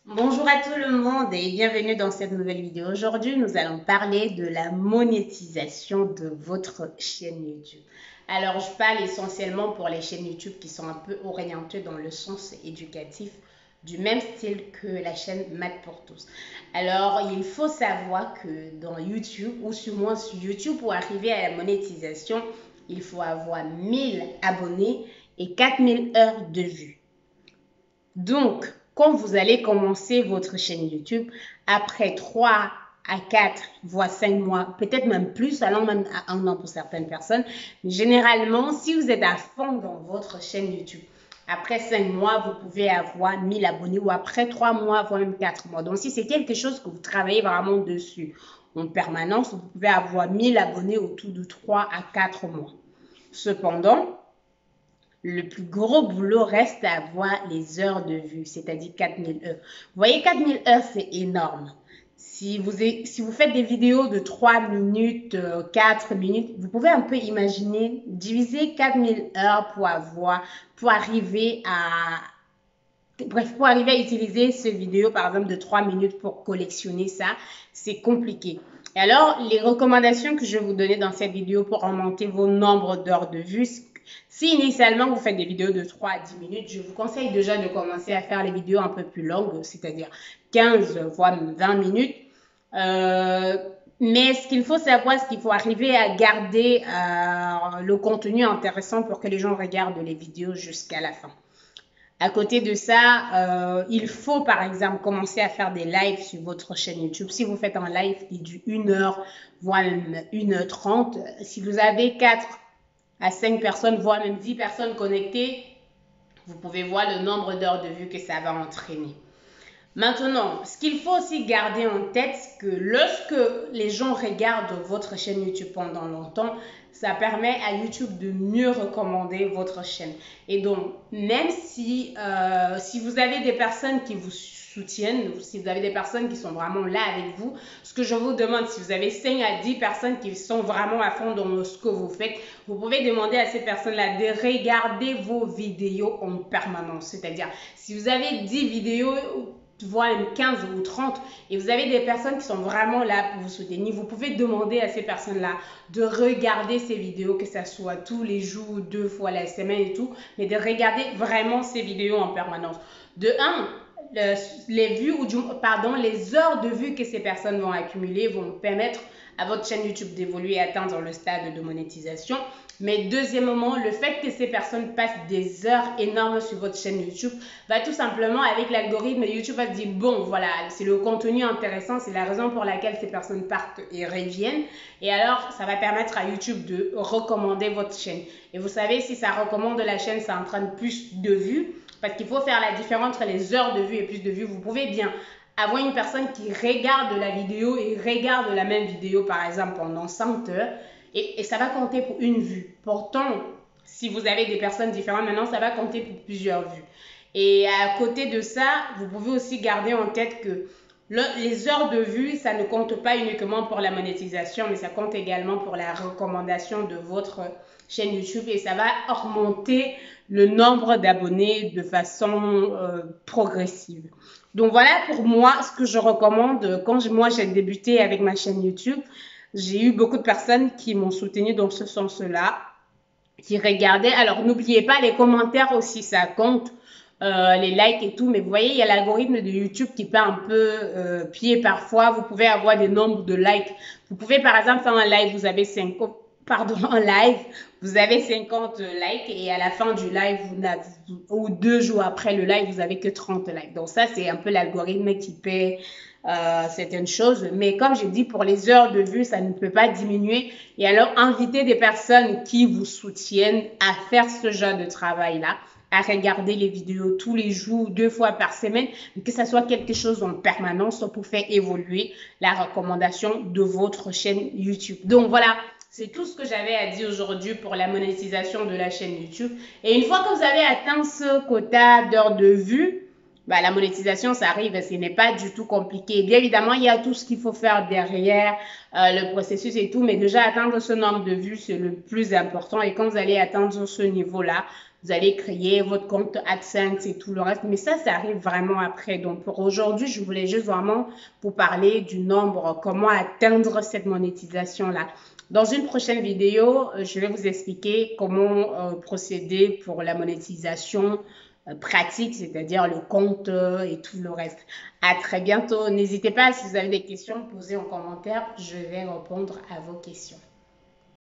Bonjour à tout le monde et bienvenue dans cette nouvelle vidéo. Aujourd'hui, nous allons parler de la monétisation de votre chaîne YouTube. Alors, je parle essentiellement pour les chaînes YouTube qui sont un peu orientées dans le sens éducatif, du même style que la chaîne Math pour tous. Alors, il faut savoir que dans YouTube, ou sur moins sur YouTube, pour arriver à la monétisation, il faut avoir 1000 abonnés et 4000 heures de vues. Donc, quand vous allez commencer votre chaîne YouTube, après 3 à 4, voire 5 mois, peut-être même plus, allant même à 1 an pour certaines personnes, mais généralement, si vous êtes à fond dans votre chaîne YouTube, après 5 mois, vous pouvez avoir 1000 abonnés ou après 3 mois, voire même 4 mois. Donc, si c'est quelque chose que vous travaillez vraiment dessus en permanence, vous pouvez avoir 1000 abonnés autour de 3 à 4 mois. Cependant, le plus gros boulot reste à avoir les heures de vue, c'est-à-dire 4000 heures. Vous voyez, 4000 heures, c'est énorme. Si vous faites des vidéos de 3 minutes, 4 minutes, vous pouvez un peu imaginer diviser 4000 heures pour arriver à, bref, pour arriver à utiliser ce vidéo, par exemple, de 3 minutes pour collectionner ça, c'est compliqué. Et alors, les recommandations que je vais vous donner dans cette vidéo pour augmenter vos nombres d'heures de vue, si initialement vous faites des vidéos de 3 à 10 minutes, je vous conseille déjà de commencer à faire les vidéos un peu plus longues, c'est-à-dire 15 voire 20 minutes. Mais ce qu'il faut savoir, c'est qu'il faut arriver à garder le contenu intéressant pour que les gens regardent les vidéos jusqu'à la fin. À côté de ça, il faut par exemple commencer à faire des lives sur votre chaîne YouTube. Si vous faites un live qui dure 1 heure, voire même 1h30, si vous avez 4 à 5 personnes, voire même 10 personnes connectées, vous pouvez voir le nombre d'heures de vue que ça va entraîner. Maintenant, ce qu'il faut aussi garder en tête, c'est que lorsque les gens regardent votre chaîne YouTube pendant longtemps, ça permet à YouTube de mieux recommander votre chaîne. Et donc, même si vous avez des personnes qui vous soutiennent, si vous avez des personnes qui sont vraiment là avec vous, ce que je vous demande, si vous avez 5 à 10 personnes qui sont vraiment à fond dans ce que vous faites, vous pouvez demander à ces personnes-là de regarder vos vidéos en permanence. C'est-à-dire, si vous avez 10 vidéos, voire 15 ou 30, et vous avez des personnes qui sont vraiment là pour vous soutenir, vous pouvez demander à ces personnes-là de regarder ces vidéos, que ce soit tous les jours, 2 fois la semaine et tout, mais de regarder vraiment ces vidéos en permanence. De un, les vues ou pardon, les heures de vues que ces personnes vont accumuler vont permettre à votre chaîne YouTube d'évoluer et atteindre le stade de monétisation. Mais deuxièmement, le fait que ces personnes passent des heures énormes sur votre chaîne YouTube va tout simplement, avec l'algorithme, YouTube va se dire, bon, voilà, c'est le contenu intéressant, c'est la raison pour laquelle ces personnes partent et reviennent. Et alors, ça va permettre à YouTube de recommander votre chaîne. Et vous savez, si ça recommande la chaîne, ça entraîne plus de vues. Parce qu'il faut faire la différence entre les heures de vue et plus de vues. Vous pouvez bien avoir une personne qui regarde la vidéo et regarde la même vidéo, par exemple, pendant 100 heures. Et ça va compter pour une vue. Pourtant, si vous avez des personnes différentes, maintenant, ça va compter pour plusieurs vues. Et à côté de ça, vous pouvez aussi garder en tête que les heures de vue, ça ne compte pas uniquement pour la monétisation, mais ça compte également pour la recommandation de votre chaîne YouTube et ça va augmenter le nombre d'abonnés de façon progressive. Donc voilà pour moi ce que je recommande quand moi j'ai débuté avec ma chaîne YouTube. J'ai eu beaucoup de personnes qui m'ont soutenu dans ce sens-là, qui regardaient. Alors n'oubliez pas les commentaires aussi, ça compte. Les likes et tout, mais vous voyez, il y a l'algorithme de YouTube qui peut un peu pied parfois. Vous pouvez avoir des nombres de likes. Vous pouvez par exemple faire un live, vous avez 50, pardon, un live, vous avez 50 likes et à la fin du live, ou 2 jours après le live, vous avez que 30 likes. Donc ça, c'est un peu l'algorithme qui paie certaines choses. Mais comme j'ai dit, pour les heures de vue, ça ne peut pas diminuer. Et alors, invitez des personnes qui vous soutiennent à faire ce genre de travail-là, à regarder les vidéos tous les jours, 2 fois par semaine, mais que ça soit quelque chose en permanence pour faire évoluer la recommandation de votre chaîne YouTube. Donc voilà, c'est tout ce que j'avais à dire aujourd'hui pour la monétisation de la chaîne YouTube. Et une fois que vous avez atteint ce quota d'heures de vue, bah, la monétisation, ça arrive, ce n'est pas du tout compliqué. Bien évidemment, il y a tout ce qu'il faut faire derrière, le processus et tout, mais déjà atteindre ce nombre de vues, c'est le plus important. Et quand vous allez atteindre ce niveau-là, vous allez créer votre compte AdSense et tout le reste. Mais ça arrive vraiment après. Donc, pour aujourd'hui, je voulais juste vraiment vous parler du nombre, comment atteindre cette monétisation-là. Dans une prochaine vidéo, je vais vous expliquer comment procéder pour la monétisation pratique, c'est-à-dire le compte et tout le reste. À très bientôt. N'hésitez pas, si vous avez des questions, posez en commentaire. Je vais répondre à vos questions.